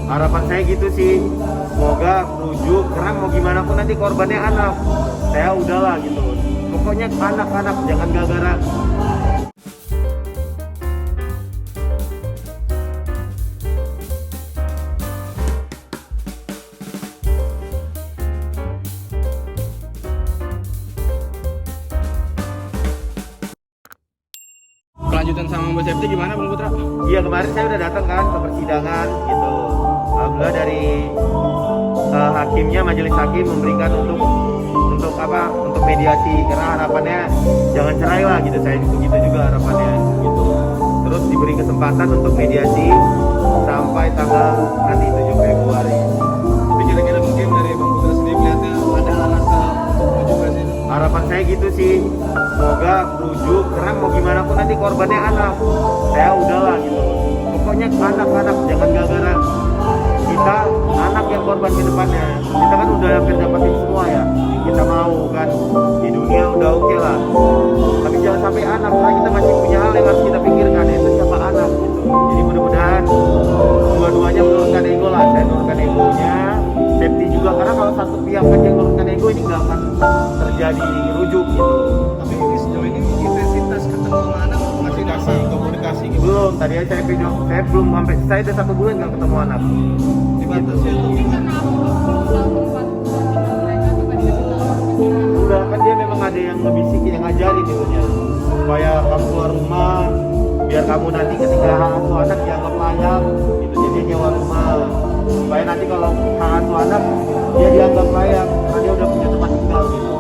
harapan saya gitu sih, semoga rujuk, karena mau gimana pun nanti korbannya anak. Saya udahlah gitu, pokoknya anak-anak jangan gara-gara. Kelanjutan sama Mbak Septi gimana Bang Putra? Iya, kemarin saya udah datang kan ke persidangan gitu. Alhamdulillah dari hakimnya, majelis hakim memberikan untuk apa? Untuk mediasi, karena harapannya jangan cerai lah gitu. Saya gitu juga harapannya gitu. Terus diberi kesempatan untuk mediasi sampai tanggal nanti 7 Februari. Tapi kira-kira mungkin dari Bang Putra sendiri melihatnya ada arah ke rujuk sih? Harapan saya gitu sih, semoga rujuk, karena mau gimana pun nanti korbannya anak. Saya udahlah gitu, pokoknya anak-anak jangan gara-gara kita anak yang korban ke depannya. Kita kan udah akan dapatin semua ya, kita mau kan di dunia udah oke lah, tapi jangan sampai anak, karena kita masih punya hal yang harus kita pikirkan, yaitu siapa anak gitu. Jadi mudah-mudahan dua-duanya menurunkan ego lah. Saya menurunkan egonya, Septi juga, karena kalau satu pihak aja yang menurunkan ego ini nggak akan terjadi rujuk gitu. Tapi ini sejauh ini intensitas ketemu sama anak masih komunikasi gitu? Belum, tadi aja saya video, saya belum sampai, saya udah 1 bulan nggak ketemu anak. Dibatasi atau gimana? Udah kan dia memang ada yang ngebisikin, yang ngajarin itunya, supaya kamu keluar rumah, biar kamu nanti ketika hak asuh anak dianggap layak, itu jadi nyewa rumah, supaya nanti kalau hak asuh anak dia dianggap layak, karena dia udah punya tempat tinggal gitu.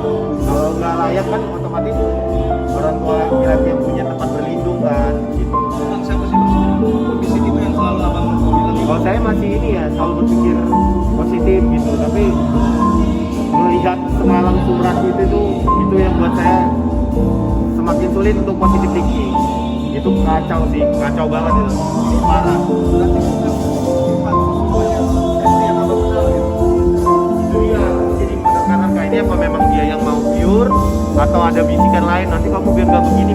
Kalau nggak layak kan otomatis orang tua laki-laki yang punya tempat berlindung kan gitu. Bang, siapa sih kondisi gitu yang selalu abang bilang? Kalau saya masih ini ya, selalu berpikir positif gitu, tapi melihat semalam surat itu yang buat saya semakin sulit untuk positif thinking. Itu kacau sih, kacau banget itu, parah. Berarti bukan sifat semuanya Septi yang abang kenal gitu? Itu ya, jadi menerka-nerka ini apa memang dia yang mau pure, atau ada bisikan lain, nanti kamu biar gak begini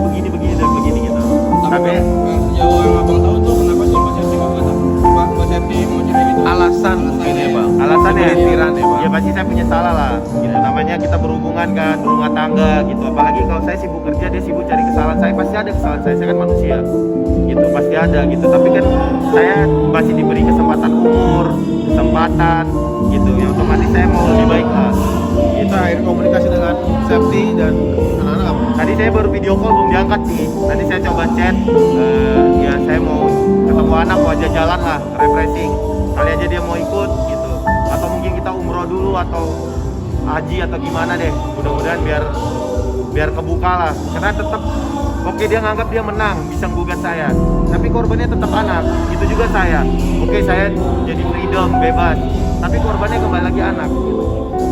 dan begini gitu. Tapi sejauh yang abang tahu tuh kenapa sih Mbak Septi nggak datang? Mbak Septi mau jadi gitu? Alasan mungkin ya Bang. alasannya Kekhawatiran ya Bang. ya pasti saya punya salah lah gitu, namanya kita berhubungan kan, berumah tangga gitu, apalagi kalau saya sibuk kerja, dia sibuk cari kesalahan. Saya pasti ada kesalahan, saya kan manusia gitu, pasti ada gitu, tapi kan saya masih diberi kesempatan kesempatan gitu, yang otomatis saya mau lebih baik lah gitu. Kita akhir komunikasi dengan Septi dan anak-anak apa? Tadi saya baru video call, belum diangkat sih. Nanti saya coba chat, ya saya mau ketemu anak, mau aja jalan lah, refreshing. Kali aja dia mau ikut gitu. Atau mungkin kita umroh dulu atau haji atau gimana deh. Mudah-mudahan biar kebuka lah. Karena tetap oke, dia nganggap dia menang, bisa gugat saya. Tapi korbannya tetap anak. Itu juga saya. Oke, saya jadi freedom, bebas. Tapi korbannya kembali lagi anak gitu.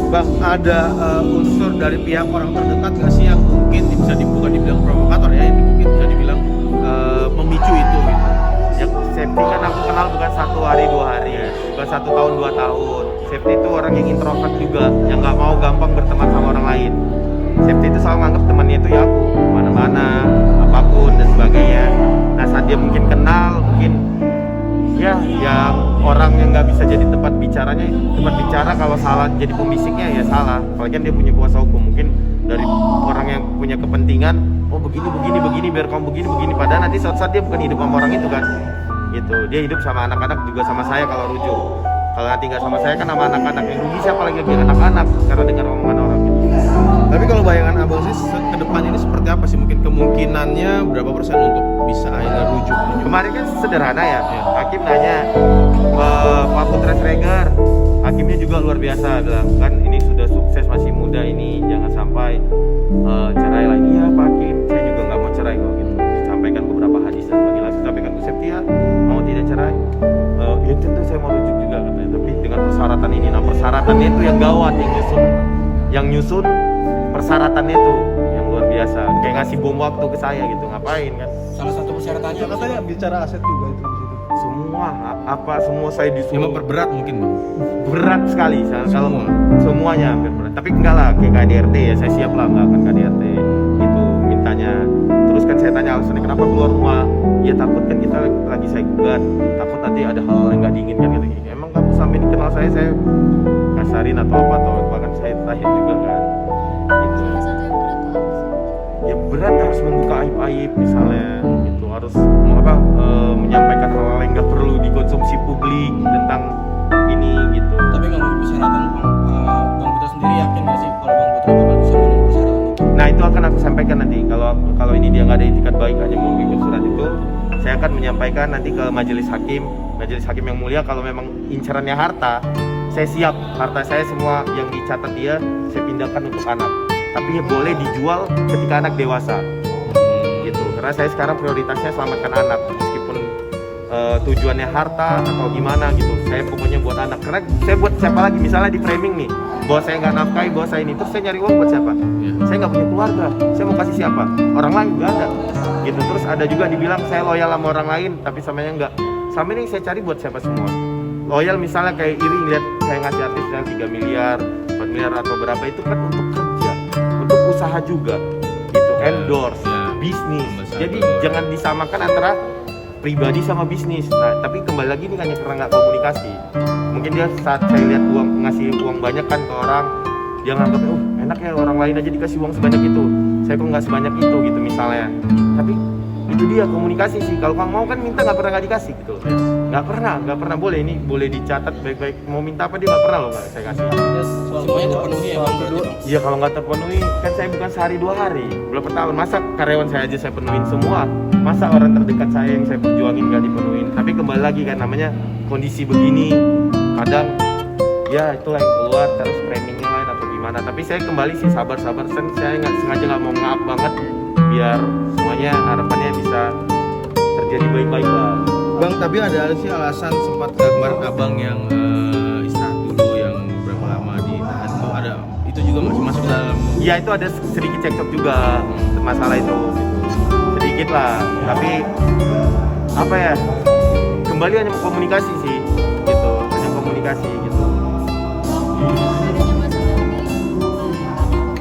Bang, ada unsur dari pihak orang terdekat nggak sih yang mungkin bisa bukan dibilang provokator ya, ini mungkin bisa dibilang memicu itu gitu? Yang Septi kan aku kenal bukan 1 hari 2 hari ya, bukan 1 tahun 2 tahun. Septi itu orang yang introvert juga, yang nggak mau gampang berteman sama orang lain. Septi itu selalu nganggap temannya itu ya aku, mana-mana, apapun dan sebagainya. Nah saat dia mungkin kenal, mungkin ya orang yang nggak bisa jadi tempat bicara kalau salah jadi pembisiknya ya salah. Apalagi kan dia punya kuasa hukum, mungkin dari orang yang punya kepentingan, oh begini biar kamu begini, padahal nanti suatu saat dia bukan hidup sama orang itu kan gitu, dia hidup sama anak-anak juga sama saya kalau rujuk. Kalau nanti nggak sama saya kan sama anak-anak, yang rugi siapa lagi anak-anak karena dengar omongan orang gitu. Tapi kalau bayangan abang sih ke depan ini seperti apa sih? Mungkin kemungkinannya berapa persen untuk bisa akhirnya rujuk? Kemarin kan sederhana ya, hakim nanya Pak Putra Sregar, hakimnya juga luar biasa, bilang kan ini sudah sukses, masih muda ini, jangan sampai cerai lagi. Ya Pak Hakim, saya juga nggak mau cerai kok gitu. Sampaikan beberapa hadis dan sebagainya, sampaikan ke Septi ya, mau tidak cerai. Ya tentu saya mau rujuk juga katanya, tapi dengan persyaratan ini. Nah persyaratannya itu yang gawat, yang nyusun persyaratannya itu yang luar biasa, kayak ngasih bom waktu ke saya gitu, ngapain kan? Salah satu persyaratannya Katanya bicara aset juga itu di situ. Semua saya Yang disuruh memperberat mungkin Bang. berat sekali kalau Semua? semuanya hampir berat, tapi enggak lah kayak KDRT ya, saya siap lah, enggak akan KDRT itu mintanya. Terus kan saya tanya alasannya kenapa keluar rumah, ya takut kan kita lagi saya gugat, takut nanti ada hal yang nggak diinginkan gitu. Emang saya kasarin atau apa, atau bahkan saya terakhir juga kan gitu. Salah satu yang berat tuh apa sih? Ya berat, harus membuka aib-aib misalnya gitu, harus menyampaikan hal-hal yang nggak perlu dikonsumsi publik tentang ini gitu. Tapi nggak mau persyaratan Bang Putra sendiri yakin nggak sih kalau Bang Putra bakal bisa memenuhi persyaratan itu? Nah itu akan aku sampaikan nanti, kalau ini dia nggak ada itikat baik hanya mau bikin surat itu, saya akan menyampaikan nanti ke majelis hakim yang mulia. Kalau memang incarannya harta, saya siap, harta saya semua yang dicatat dia saya pindahkan untuk anak, tapi ya boleh dijual ketika anak dewasa gitu, karena saya sekarang prioritasnya selamatkan anak, meskipun tujuannya harta atau gimana gitu, saya pokoknya buat anak. Karena saya buat siapa lagi, misalnya di framing nih bahwa saya nggak nafkahi, bahwa saya ini, terus saya nyari uang buat siapa? Saya nggak punya keluarga, saya mau kasih siapa? Orang lain nggak ada gitu. Terus ada juga dibilang saya loyal sama orang lain, tapi samanya nggak. Sama ini saya cari buat siapa semua? Loyal misalnya kayak iri lihat saya ngasih artis yang 3 miliar, 4 miliar atau berapa, itu kan untuk kerja, untuk usaha juga gitu, endorse, bisnis. Jadi jangan disamakan antara pribadi sama bisnis. Nah tapi kembali lagi ini hanya karena nggak komunikasi. Mungkin dia saat saya lihat ngasih uang banyak kan ke orang, dia nganggap enak ya orang lain aja dikasih uang sebanyak itu, saya kok nggak sebanyak itu gitu misalnya. Tapi itu dia komunikasi sih. Kalau kamu mau kan minta nggak pernah nggak dikasih gitu. Nggak pernah boleh, ini boleh dicatat baik-baik. Mau minta apa dia nggak pernah loh nggak saya kasih. Semuanya terpenuhi ya Bang berarti, Bang? Iya kalau nggak terpenuhi kan saya bukan sehari 2 hari, berapa tahun, masa karyawan saya aja saya penuhin semua, masa orang terdekat saya yang saya perjuangin nggak dipenuhin. Tapi kembali lagi kan namanya kondisi begini, kadang ya itulah yang keluar, terus framingnya lain atau gimana. Tapi saya kembali sih sabar, saya nggak sengaja nggak mau ngaap banget biar semuanya harapannya bisa terjadi baik-baik lah. Bang, tapi ada sih alasan sempat kemarin abang yang istirahat dulu yang berapa lama ditahan tuh, ada itu juga masih masuk dalam. Ya itu ada sedikit cekcok juga masalah itu gitu. Sedikit lah, tapi apa ya, kembali hanya komunikasi sih gitu, hanya komunikasi gitu. Adanya masalah ini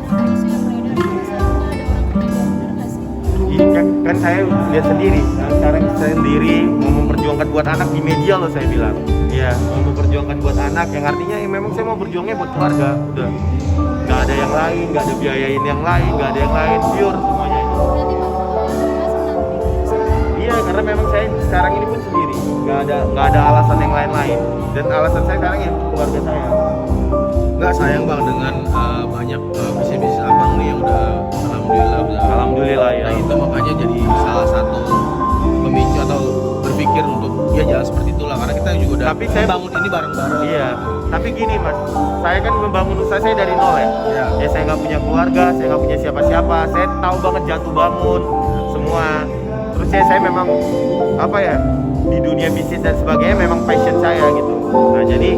banyak isu yang beredar di masyarakat, ada orang bertanya benar nggak sih? Iya kan saya lihat sendiri, nah, sekarang saya sendiri mau memperjuangkan buat anak di media loh saya bilang. Iya, mau memperjuangkan buat anak, yang artinya ya memang saya mau berjuangnya buat keluarga, udah. Nggak ada yang lain, nggak ada biayain yang lain, nggak ada yang lain, pure semuanya itu. Berarti Bang masih nanti. Iya, karena memang saya sekarang ini pun sendiri, nggak ada alasan yang lain-lain. Dan alasan saya sekarang ya keluarga saya. Nggak sayang Bang dengan banyak bisnis abang nih yang udah Alhamdulillah ya. Nah itu makanya jadi salah satu pemicu atau berpikir untuk ya jalan seperti itulah, karena kita juga udah Tapi saya bangun ini bareng-bareng. Iya, tapi gini mas, saya kan membangun usaha saya dari nol ya. Iya. Ya saya nggak punya keluarga, saya nggak punya siapa-siapa, saya tahu banget jatuh bangun semua. Terus ya saya memang apa ya, di dunia bisnis dan sebagainya memang passion saya gitu. Nah jadi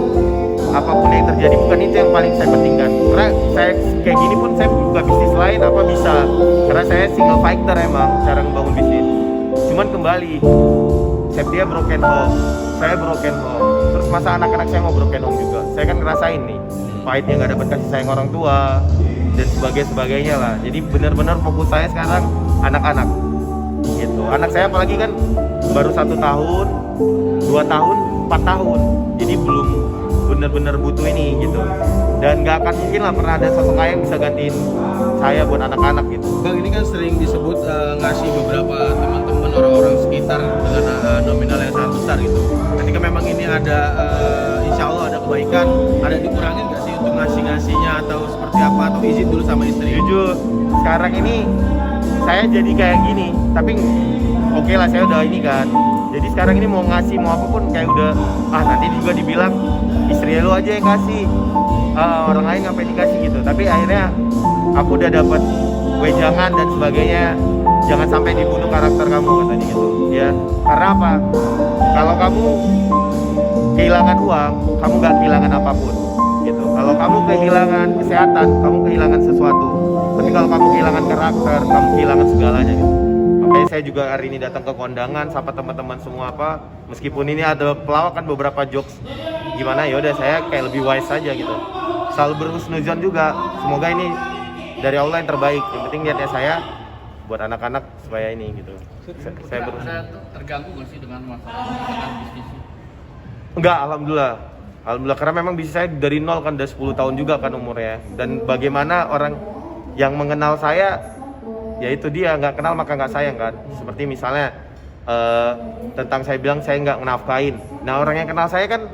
apapun yang terjadi bukan itu yang paling saya pentingkan. Karena saya kayak gini pun saya buka bisnis lain apa bisa. Karena saya single fighter emang cara membangun bisnis. Cuman kembali, Septia broken home, saya broken home. Terus masa anak-anak saya mau broken home juga. Saya kan ngerasain nih, pahitnya nggak dapat kasih sayang orang tua dan sebagainya lah. Jadi benar-benar fokus saya sekarang anak-anak. Gitu. Anak saya apalagi kan baru 1 tahun, 2 tahun, 4 tahun. Jadi belum benar-benar butuh ini gitu. Dan nggak akan mungkin lah pernah ada sosok ayah yang bisa gantiin saya buat anak-anak gitu. Bang, ini kan sering disebut ngasih beberapa teman-teman orang-orang sekitar dengan nominal yang sangat besar gitu. Ketika memang ini ada insya Allah ada kebaikan, ada dikurangin nggak sih untuk ngasih-ngasihnya atau seperti apa, atau izin dulu sama istri? Jujur, sekarang ini saya jadi kayak gini, tapi oke lah saya udah ini kan. Jadi sekarang ini mau ngasih mau apapun kayak udah nanti juga dibilang istri lu aja yang kasih, orang lain ngapain dikasih gitu. Tapi akhirnya aku udah dapat wejangan dan sebagainya, jangan sampai dibunuh karakter kamu katanya gitu ya. Karena apa, kalau kamu kehilangan uang kamu gak kehilangan apapun gitu. Kalau kamu kehilangan kesehatan kamu kehilangan sesuatu, tapi kalau kamu kehilangan karakter kamu kehilangan segalanya gitu. Makanya saya juga hari ini datang ke kondangan sapa teman-teman semua apa, meskipun ini ada pelawak kan beberapa jokes gimana, ya udah saya kayak lebih wise aja gitu, selalu berhusnuzon juga, semoga ini dari Allah yang terbaik. Yang penting niatnya saya buat anak-anak supaya ini gitu. Saya berusaha. terganggu nggak sih dengan masalah bisnis? Enggak, alhamdulillah. Alhamdulillah, karena memang bisnis saya dari nol kan, udah 10 tahun juga kan umurnya. Dan bagaimana orang yang mengenal saya, ya itu dia, nggak kenal maka nggak sayang kan. Seperti misalnya tentang saya bilang saya nggak menafkain. Nah orang yang kenal saya kan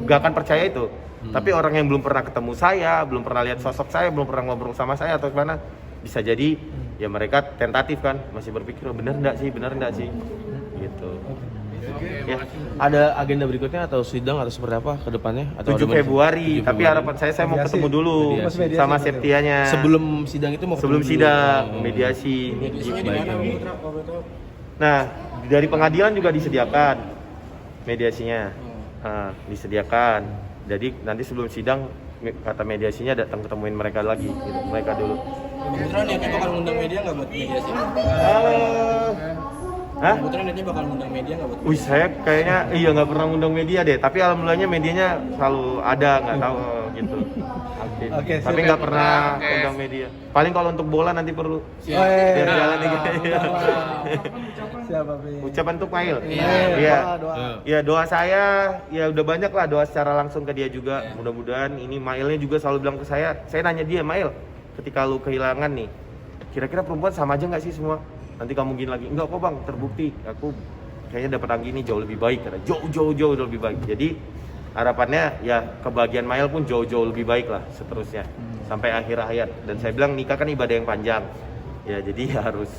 nggak akan percaya itu. Tapi orang yang belum pernah ketemu saya, belum pernah lihat sosok saya, belum pernah ngobrol sama saya atau gimana, bisa jadi ya mereka tentatif kan, masih berpikir oh, bener nggak sih, gitu. Ya. Ada agenda berikutnya atau sidang atau seperti apa ke depannya? Atau 7 ada Februari, 7 tapi harapan saya mau ketemu dulu Mediasi. sama Septianya. Sebelum sidang itu mau ketemu Sebelum dulu. sidang, Oh. mediasi. Mediasinya di Baik, mana, baik. Bang Putra? Kalau boleh tahu? Nah, dari pengadilan juga disediakan mediasinya. Nah, disediakan. Jadi nanti sebelum sidang kata mediasinya datang ketemuin mereka lagi, gitu. Mereka dulu. Bang Putra niatnya bakal ngundang media nggak buat mediasi? Hah? Bang Putra niatnya bakal ngundang media nggak buat? Wih, saya kayaknya nggak pernah ngundang media deh. Tapi alhamdulillahnya medianya selalu ada, nggak tahu gitu. Aktif. Oke, Tapi siap. nggak pernah undang media. Paling kalau untuk bola nanti perlu. Siap. Biar jalan dikit. Siapa Pi? Ucapan untuk Mail. Iya. Doa. Ya doa saya ya udah banyak lah, doa secara langsung ke dia juga. Mudah-mudahan ini Mailnya juga selalu bilang ke saya nanya dia, Mail, ketika lu kehilangan nih, kira-kira perempuan sama aja nggak sih semua? Nanti kamu gini lagi, enggak kok bang, terbukti aku kayaknya dapat lagi ini jauh lebih baik, kata jauh lebih baik. Jadi harapannya ya kebahagiaan Mail pun jauh lebih baik lah seterusnya sampai akhir hayat. Dan saya bilang nikah kan ibadah yang panjang ya, jadi harus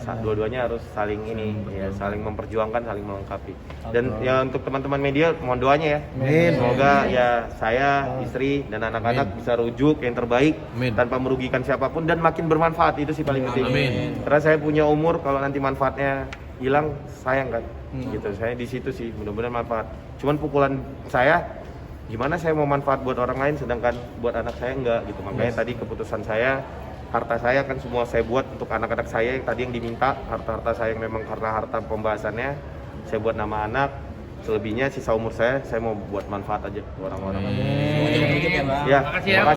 dua-duanya harus saling ini ya, saling memperjuangkan, saling melengkapi. Dan ya untuk teman-teman media mohon doanya ya. Semoga ya saya, istri dan anak-anak bisa rujuk yang terbaik tanpa merugikan siapapun dan makin bermanfaat, itu sih paling penting. Karena saya punya umur, kalau nanti manfaatnya hilang sayang kan. Gitu. Saya di situ sih, mudah-mudahan manfaat. Cuman pukulan saya gimana saya mau manfaat buat orang lain sedangkan buat anak saya enggak gitu. Makanya tadi keputusan saya, harta saya kan semua saya buat untuk anak-anak saya yang tadi yang diminta, harta-harta saya yang memang karena harta pembahasannya saya buat nama anak, selebihnya sisa umur saya mau buat manfaat aja ke orang-orang. Semoga cepat tutup ya, Bang. Ya, Makasih ya, makasih.